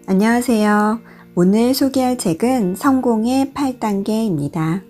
안녕하세요. 오늘 소개할 책은 성공의 8단계입니다.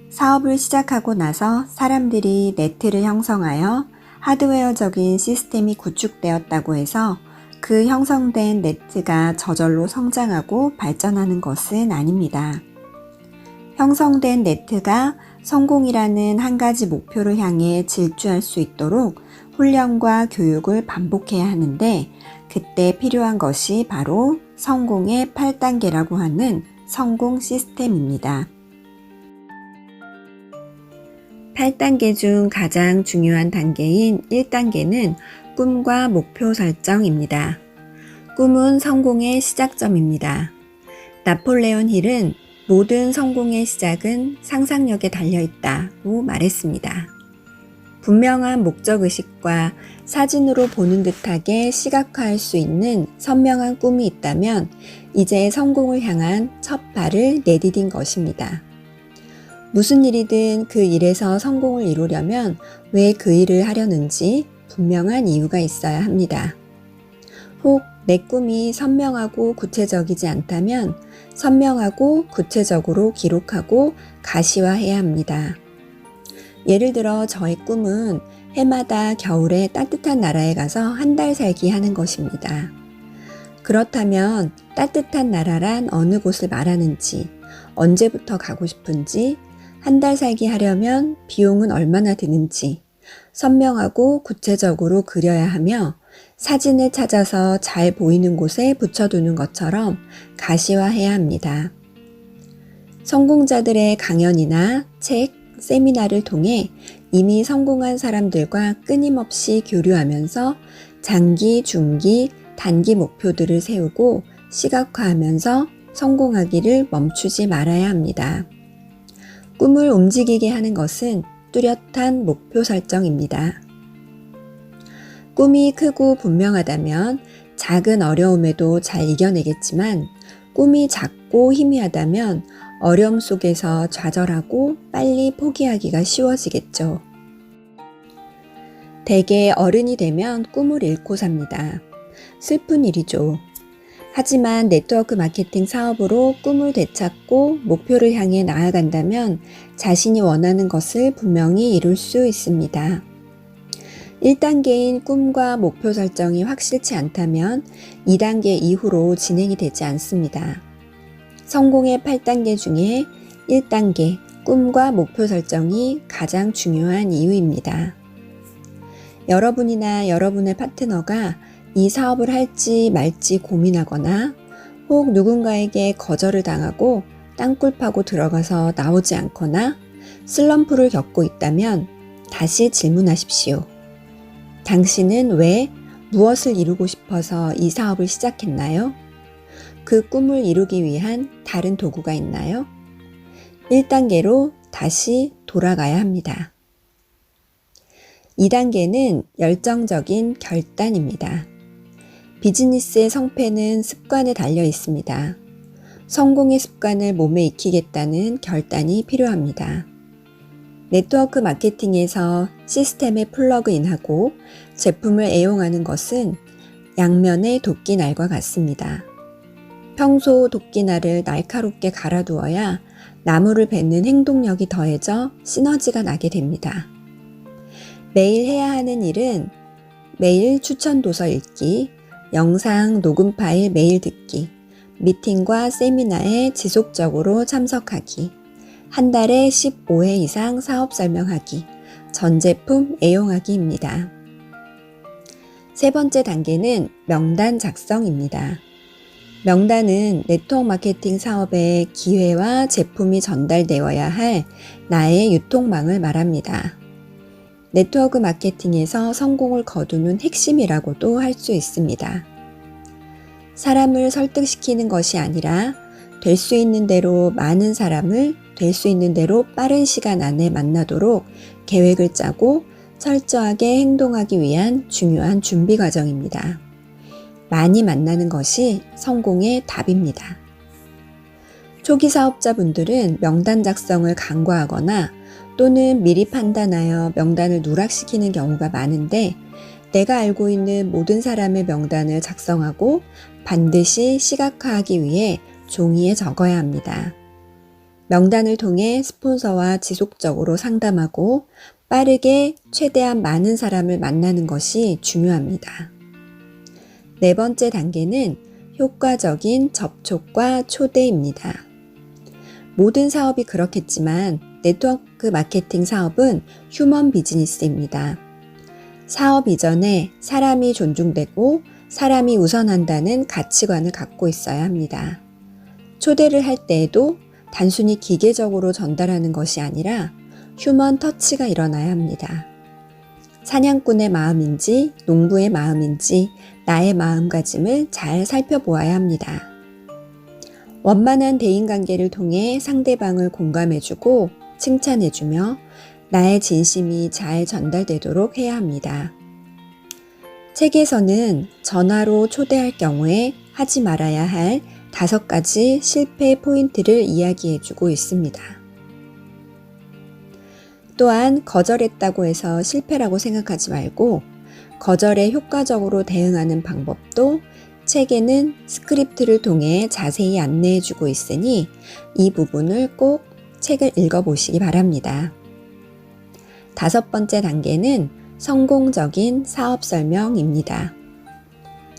사업을 시작하고 나서 사람들이 네트를 형성하여 하드웨어적인 시스템이 구축되었다고 해서 그 형성된 네트가 저절로 성장하고 발전하는 것은 아닙니다. 형성된 네트가 성공이라는 한 가지 목표를 향해 질주할 수 있도록 훈련과 교육을 반복해야 하는데 그때 필요한 것이 바로 성공의 8단계라고 하는 성공 시스템입니다. 8단계 중 가장 중요한 단계인 1단계는 꿈과 목표 설정입니다. 꿈은 성공의 시작점입니다. 나폴레온 힐은 모든 성공의 시작은 상상력에 달려있다고 말했습니다. 분명한 목적의식과 사진으로 보는 듯하게 시각화할 수 있는 선명한 꿈이 있다면 이제 성공을 향한 첫 발을 내디딘 것입니다. 무슨 일이든 그 일에서 성공을 이루려면 왜 그 일을 하려는지 분명한 이유가 있어야 합니다. 혹 내 꿈이 선명하고 구체적이지 않다면 선명하고 구체적으로 기록하고 가시화해야 합니다. 예를 들어 저의 꿈은 해마다 겨울에 따뜻한 나라에 가서 한 달 살기 하는 것입니다. 그렇다면 따뜻한 나라란 어느 곳을 말하는지, 언제부터 가고 싶은지, 한 달 살기 하려면 비용은 얼마나 드는지 선명하고 구체적으로 그려야 하며 사진을 찾아서 잘 보이는 곳에 붙여두는 것처럼 가시화해야 합니다. 성공자들의 강연이나 책, 세미나를 통해 이미 성공한 사람들과 끊임없이 교류하면서 장기, 중기, 단기 목표들을 세우고 시각화하면서 성공하기를 멈추지 말아야 합니다. 꿈을 움직이게 하는 것은 뚜렷한 목표 설정입니다. 꿈이 크고 분명하다면 작은 어려움에도 잘 이겨내겠지만 꿈이 작고 희미하다면 어려움 속에서 좌절하고 빨리 포기하기가 쉬워지겠죠. 대개 어른이 되면 꿈을 잃고 삽니다. 슬픈 일이죠. 하지만 네트워크 마케팅 사업으로 꿈을 되찾고 목표를 향해 나아간다면 자신이 원하는 것을 분명히 이룰 수 있습니다. 1단계인 꿈과 목표 설정이 확실치 않다면 2단계 이후로 진행이 되지 않습니다. 성공의 8단계 중에 1단계 꿈과 목표 설정이 가장 중요한 이유입니다. 여러분이나 여러분의 파트너가 이 사업을 할지 말지 고민하거나 혹 누군가에게 거절을 당하고 땅굴 파고 들어가서 나오지 않거나 슬럼프를 겪고 있다면 다시 질문하십시오. 당신은 왜 무엇을 이루고 싶어서 이 사업을 시작했나요? 그 꿈을 이루기 위한 다른 도구가 있나요? 1단계로 다시 돌아가야 합니다. 2단계는 열정적인 결단입니다. 비즈니스의 성패는 습관에 달려 있습니다. 성공의 습관을 몸에 익히겠다는 결단이 필요합니다. 네트워크 마케팅에서 시스템에 플러그인하고 제품을 애용하는 것은 양면의 도끼날과 같습니다. 평소 도끼날을 날카롭게 갈아두어야 나무를 베는 행동력이 더해져 시너지가 나게 됩니다. 매일 해야 하는 일은 매일 추천 도서 읽기, 영상 녹음 파일 매일 듣기, 미팅과 세미나에 지속적으로 참석하기, 한 달에 15회 이상 사업 설명하기, 전 제품 애용하기입니다. 세 번째 단계는 명단 작성입니다. 명단은 네트워크 마케팅 사업의 기회와 제품이 전달되어야 할 나의 유통망을 말합니다. 네트워크 마케팅에서 성공을 거두는 핵심이라고도 할 수 있습니다. 사람을 설득시키는 것이 아니라 될 수 있는 대로 많은 사람을 될 수 있는 대로 빠른 시간 안에 만나도록 계획을 짜고 철저하게 행동하기 위한 중요한 준비 과정입니다. 많이 만나는 것이 성공의 답입니다. 초기 사업자분들은 명단 작성을 간과하거나 또는 미리 판단하여 명단을 누락시키는 경우가 많은데 내가 알고 있는 모든 사람의 명단을 작성하고 반드시 시각화하기 위해 종이에 적어야 합니다. 명단을 통해 스폰서와 지속적으로 상담하고 빠르게 최대한 많은 사람을 만나는 것이 중요합니다. 네 번째 단계는 효과적인 접촉과 초대입니다. 모든 사업이 그렇겠지만 네트워크 마케팅 사업은 휴먼 비즈니스입니다. 사업 이전에 사람이 존중되고 사람이 우선한다는 가치관을 갖고 있어야 합니다. 초대를 할 때에도 단순히 기계적으로 전달하는 것이 아니라 휴먼 터치가 일어나야 합니다. 사냥꾼의 마음인지 농부의 마음인지 나의 마음가짐을 잘 살펴보아야 합니다. 원만한 대인관계를 통해 상대방을 공감해주고 칭찬해주며 나의 진심이 잘 전달되도록 해야 합니다. 책에서는 전화로 초대할 경우에 하지 말아야 할 5가지 실패 포인트를 이야기해주고 있습니다. 또한 거절했다고 해서 실패라고 생각하지 말고 거절에 효과적으로 대응하는 방법도 책에는 스크립트를 통해 자세히 안내해주고 있으니 이 부분을 꼭 책을 읽어보시기 바랍니다. 5번째 단계는 성공적인 사업 설명입니다.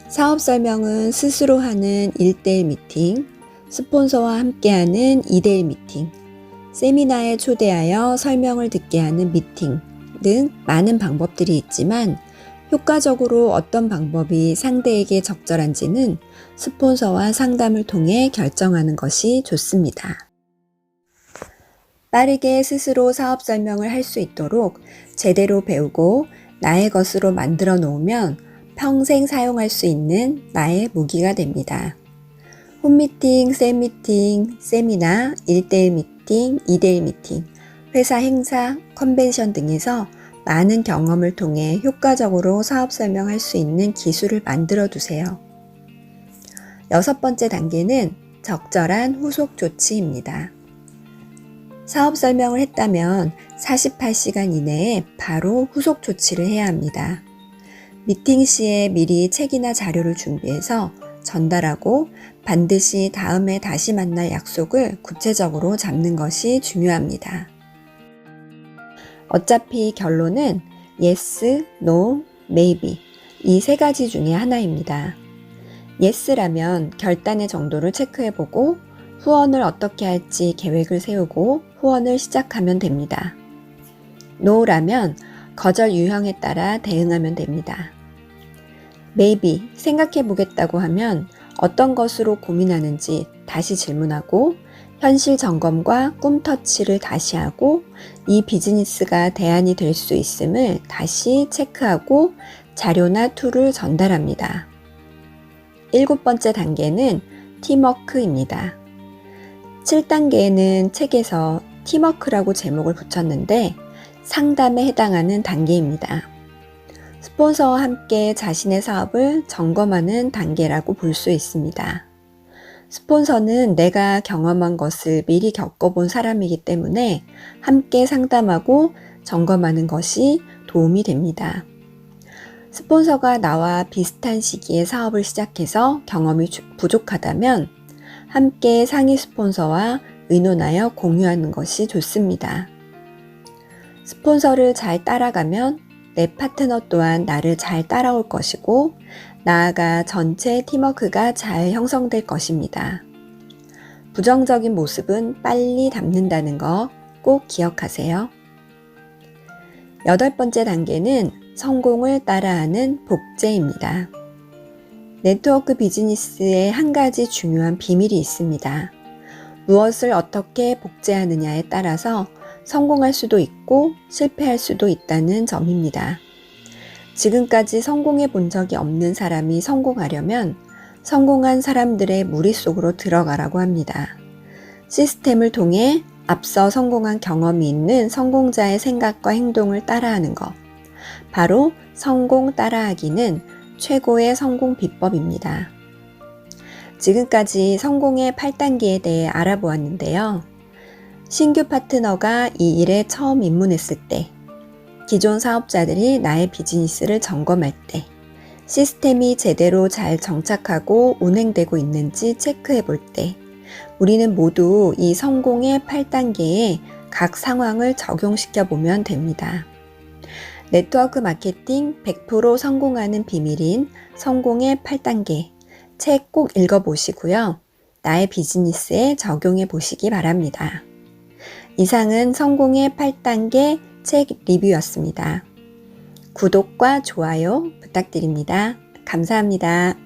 사업 설명은 스스로 하는 1대1 미팅, 스폰서와 함께하는 2대1 미팅, 세미나에 초대하여 설명을 듣게 하는 미팅 등 많은 방법들이 있지만 효과적으로 어떤 방법이 상대에게 적절한지는 스폰서와 상담을 통해 결정하는 것이 좋습니다. 빠르게 스스로 사업 설명을 할 수 있도록 제대로 배우고 나의 것으로 만들어 놓으면 평생 사용할 수 있는 나의 무기가 됩니다. 홈미팅, 쌤미팅, 세미나, 1대1 미팅, 2대1 미팅, 회사 행사, 컨벤션 등에서 많은 경험을 통해 효과적으로 사업 설명할 수 있는 기술을 만들어 두세요. 6번째 단계는 적절한 후속 조치입니다. 사업 설명을 했다면 48시간 이내에 바로 후속 조치를 해야 합니다. 미팅 시에 미리 책이나 자료를 준비해서 전달하고 반드시 다음에 다시 만날 약속을 구체적으로 잡는 것이 중요합니다. 어차피 결론은 yes, no, maybe 이 3가지 중에 하나입니다. yes라면 결단의 정도를 체크해보고 후원을 어떻게 할지 계획을 세우고 후원을 시작하면 됩니다. no라면 거절 유형에 따라 대응하면 됩니다. maybe 생각해보겠다고 하면 어떤 것으로 고민하는지 다시 질문하고 현실 점검과 꿈 터치를 다시 하고 이 비즈니스가 대안이 될 수 있음을 다시 체크하고 자료나 툴을 전달합니다. 7번째 단계는 팀워크입니다. 7단계에는 책에서 팀워크라고 제목을 붙였는데 상담에 해당하는 단계입니다. 스폰서와 함께 자신의 사업을 점검하는 단계라고 볼 수 있습니다. 스폰서는 내가 경험한 것을 미리 겪어본 사람이기 때문에 함께 상담하고 점검하는 것이 도움이 됩니다. 스폰서가 나와 비슷한 시기에 사업을 시작해서 경험이 부족하다면 함께 상위 스폰서와 의논하여 공유하는 것이 좋습니다. 스폰서를 잘 따라가면 내 파트너 또한 나를 잘 따라올 것이고 나아가 전체 팀워크가 잘 형성될 것입니다. 부정적인 모습은 빨리 담는다는 거 꼭 기억하세요. 8번째 단계는 성공을 따라하는 복제입니다. 네트워크 비즈니스에 한 가지 중요한 비밀이 있습니다. 무엇을 어떻게 복제하느냐에 따라서 성공할 수도 있고 실패할 수도 있다는 점입니다. 지금까지 성공해 본 적이 없는 사람이 성공하려면 성공한 사람들의 무리 속으로 들어가라고 합니다. 시스템을 통해 앞서 성공한 경험이 있는 성공자의 생각과 행동을 따라하는 것. 바로 성공 따라하기는 최고의 성공 비법입니다. 지금까지 성공의 8단계에 대해 알아보았는데요. 신규 파트너가 이 일에 처음 입문했을 때, 기존 사업자들이 나의 비즈니스를 점검할 때, 시스템이 제대로 잘 정착하고 운행되고 있는지 체크해 볼 때, 우리는 모두 이 성공의 8단계에 각 상황을 적용시켜 보면 됩니다. 네트워크 마케팅 100% 성공하는 비밀인 성공의 8단계, 책 꼭 읽어보시고요. 나의 비즈니스에 적용해 보시기 바랍니다. 이상은 성공의 8단계 책 리뷰였습니다. 구독과 좋아요 부탁드립니다. 감사합니다.